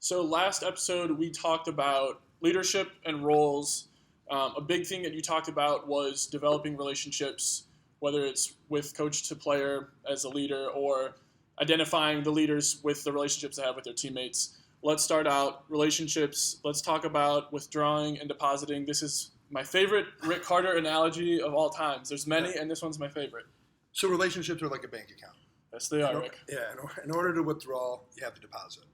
So last episode we talked about leadership and roles. A big thing that you talked about was developing relationships, whether it's with coach to player as a leader or identifying the leaders with the relationships they have with their teammates. Let's start out relationships. Let's talk about withdrawing and depositing. This is my favorite Rick Carter analogy of all times. There's many, and this one's my favorite. So relationships are like a bank account. Yes, they are, Rick. Yeah, in order to withdraw, you have to deposit.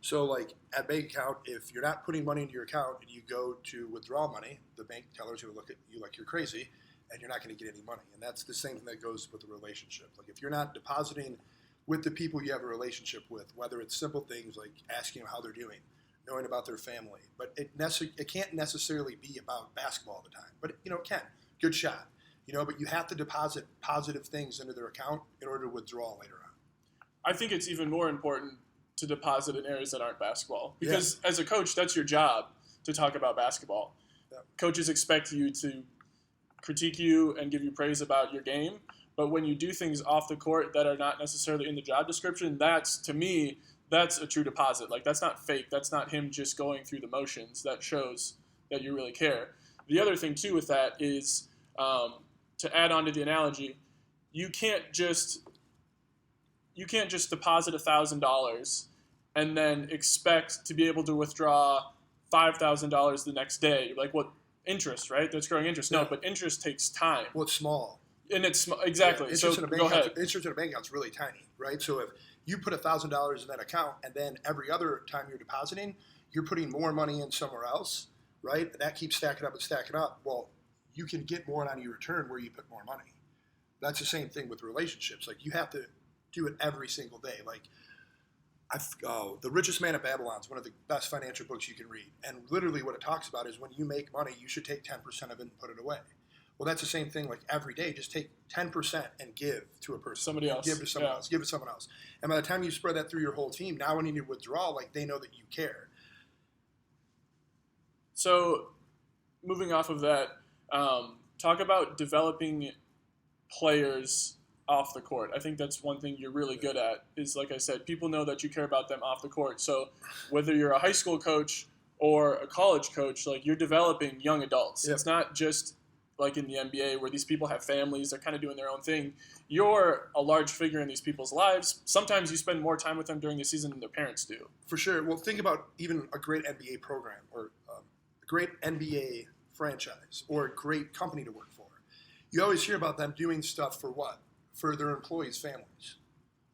So like at bank account, if you're not putting money into your account and you go to withdraw money, the bank tellers will look at you like you're crazy and you're not going to get any money. And that's the same thing that goes with the relationship. Like if you're not depositing with the people you have a relationship with, whether it's simple things like asking them how they're doing, knowing about their family, but it can't necessarily be about basketball all the time. But it can. Good shot. But you have to deposit positive things into their account in order to withdraw later on. I think it's even more important to deposit in areas that aren't basketball. Because as a coach, that's your job to talk about basketball. Yeah. Coaches expect you to critique you and give you praise about your game. But when you do things off the court that are not necessarily in the job description, to me, that's a true deposit. Like, that's not fake. That's not him just going through the motions. That shows that you really care. The other thing, too, with that is, to add on to the analogy, you can't just deposit $1,000 and then expect to be able to withdraw $5,000 the next day. Like, what interest, right? That's growing interest. No, but interest takes time. Well, it's small. And it's exactly. Yeah, interest in a bank account is really tiny, right? So if you put $1,000 in that account and then every other time you're depositing, you're putting more money in somewhere else, right? And that keeps stacking up and stacking up. Well, you can get more on your return where you put more money. That's the same thing with relationships. Like, you have to do it every single day. Like, The Richest Man of Babylon is one of the best financial books you can read. And literally what it talks about is when you make money, you should take 10% of it and put it away. Well, that's the same thing. Like, every day, just take 10% and give to a person. Somebody else. Give to someone else. Give to someone else. And by the time you spread that through your whole team, now when you need to withdraw, like, they know that you care. So, moving off of that, talk about developing players off the court. I think that's one thing you're really good at is, like I said, people know that you care about them off the court. So whether you're a high school coach or a college coach, like, you're developing young adults. Yep. It's not just like in the NBA where these people have families, they're kind of doing their own thing. You're a large figure in these people's lives. Sometimes you spend more time with them during the season than their parents do. For sure. Well, think about even a great NBA program or a great NBA franchise or a great company to work for. You always hear about them doing stuff for what? For their employees' families.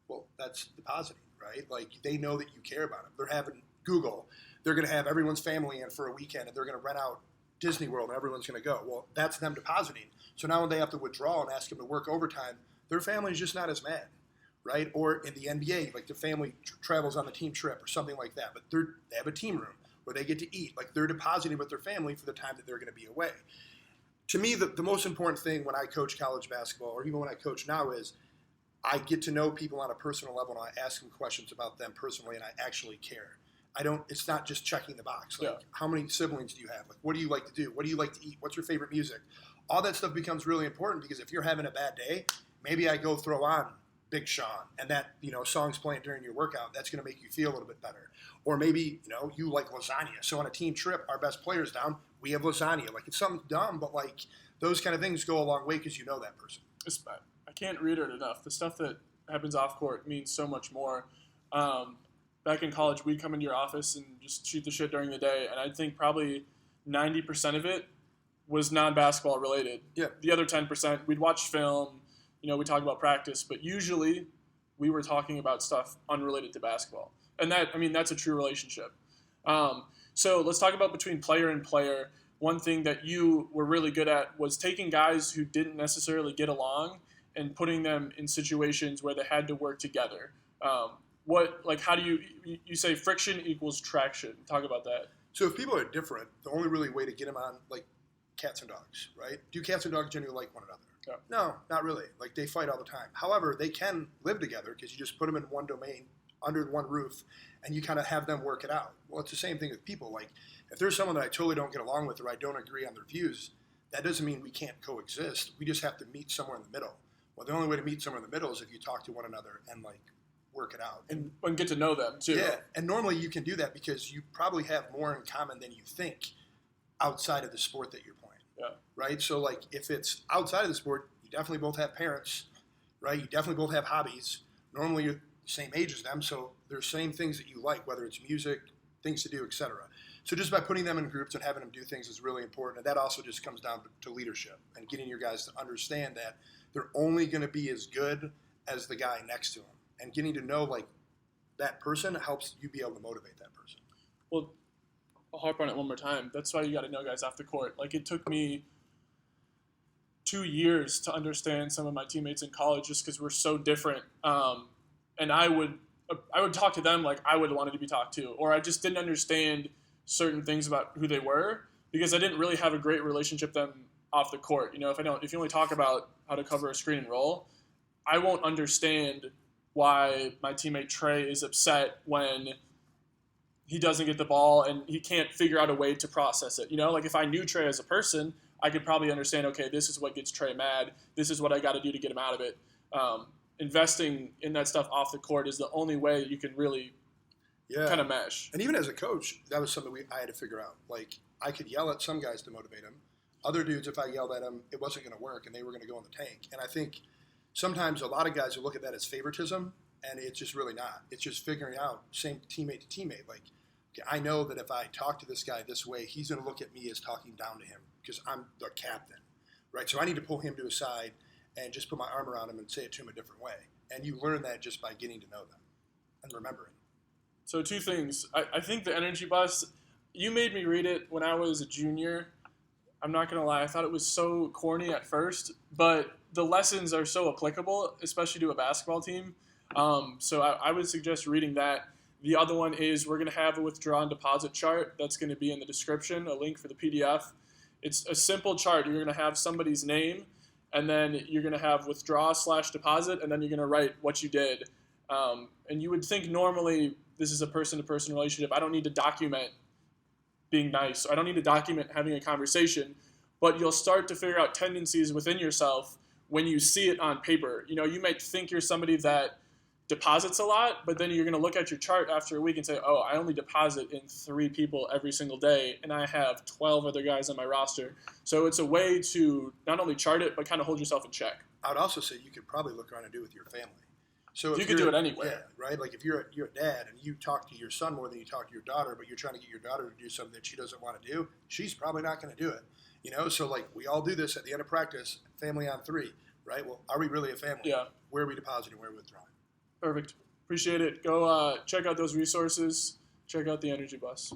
Well, that's depositing, right? Like, they know that you care about them. They're having Google. They're going to have everyone's family in for a weekend, and they're going to rent out Disney World, and everyone's going to go. Well, that's them depositing. So now when they have to withdraw and ask them to work overtime, their family's just not as mad, right? Or in the NBA, like, the family travels on the team trip or something like that, but they have a team room where they get to eat. Like, they're depositing with their family for the time that they're going to be away. To me, the most important thing when I coach college basketball, or even when I coach now, is I get to know people on a personal level, and I ask them questions about them personally, and I actually care. It's not just checking the box. Like, how many siblings do you have? Like, what do you like to do? What do you like to eat? What's your favorite music? All that stuff becomes really important, because if you're having a bad day, maybe I go throw on Big Sean, and that, song's playing during your workout. That's going to make you feel a little bit better. Or maybe, you like lasagna. So on a team trip, our best player's down, we have lasagna. Like, it's something dumb, but, like, those kind of things go a long way because you know that person. I can't reiterate enough. The stuff that happens off court means so much more. Back in college, we'd come into your office and just shoot the shit during the day, and I think probably 90% of it was non-basketball related. Yeah. The other 10%, we'd watch film, we talk about practice, but usually we were talking about stuff unrelated to basketball. And that's a true relationship. So let's talk about between player and player. One thing that you were really good at was taking guys who didn't necessarily get along and putting them in situations where they had to work together. How do you say friction equals traction? Talk about that. So if people are different, the only really way to get them on, like, cats and dogs, right? Do cats and dogs generally like one another? Yeah. No, not really. Like, they fight all the time. However, they can live together because you just put them in one domain under one roof and you kind of have them work it out. Well, it's the same thing with people. Like, if there's someone that I totally don't get along with or I don't agree on their views, that doesn't mean we can't coexist. We just have to meet somewhere in the middle. Well, the only way to meet somewhere in the middle is if you talk to one another and, like, work it out. And get to know them, too. Yeah, and normally you can do that because you probably have more in common than you think outside of the sport that you're playing. Yeah. Right? So, like, if it's outside of the sport, you definitely both have parents, right? You definitely both have hobbies. Normally you're the same age as them, so there's same things that you like, whether it's music, things to do, etc. So just by putting them in groups and having them do things is really important. And that also just comes down to leadership and getting your guys to understand that they're only going to be as good as the guy next to them. And getting to know, like, that person helps you be able to motivate that person. Well, I'll harp on it one more time. That's why you got to know guys off the court. Like, it took me 2 years to understand some of my teammates in college just because we're so different. And I would talk to them like I would have wanted to be talked to, or I just didn't understand certain things about who they were because I didn't really have a great relationship with them off the court. You know, if you only talk about how to cover a screen and roll, I won't understand why my teammate Trey is upset when he doesn't get the ball and he can't figure out a way to process it. You know, like if I knew Trey as a person, I could probably understand, okay, this is what gets Trey mad. This is what I got to do to get him out of it. Investing in that stuff off the court is the only way you can really kind of mesh. And even as a coach, that was something I had to figure out. Like, I could yell at some guys to motivate them. Other dudes, if I yelled at them, it wasn't going to work and they were going to go in the tank. And I think sometimes a lot of guys will look at that as favoritism, and it's just really not. It's just figuring out, same teammate to teammate. Like, okay, I know that if I talk to this guy this way, he's going to look at me as talking down to him because I'm the captain, right? So I need to pull him to a side and just put my arm around him and say it to him a different way. And you learn that just by getting to know them and remembering. So 2 things. I think the energy bus, you made me read it when I was a junior. I'm not going to lie. I thought it was so corny at first, but the lessons are so applicable, especially to a basketball team. So I would suggest reading that. The other one is we're going to have a withdraw and deposit chart. That's going to be in the description, a link for the PDF. It's a simple chart. You're going to have somebody's name, and then you're going to have withdraw/deposit, and then you're going to write what you did. And you would think normally this is a person-to-person relationship. I don't need to document being nice. I don't need to document having a conversation. But you'll start to figure out tendencies within yourself when you see it on paper. You know, you might think you're somebody that deposits a lot, but then you're going to look at your chart after a week and say, oh, I only deposit in 3 people every single day, and I have 12 other guys on my roster. So it's a way to not only chart it, but kind of hold yourself in check. I would also say you could probably look around and do it with your family. So you could do it anywhere. Yeah, right? Like if you're a dad and you talk to your son more than you talk to your daughter, but you're trying to get your daughter to do something that she doesn't want to do, she's probably not going to do it. You know, so like we all do this at the end of practice, family on 3, right? Well, are we really a family? Yeah. Where are we depositing? Where are we withdrawing? Perfect. Appreciate it. Go check out those resources. Check out the Energy Bus.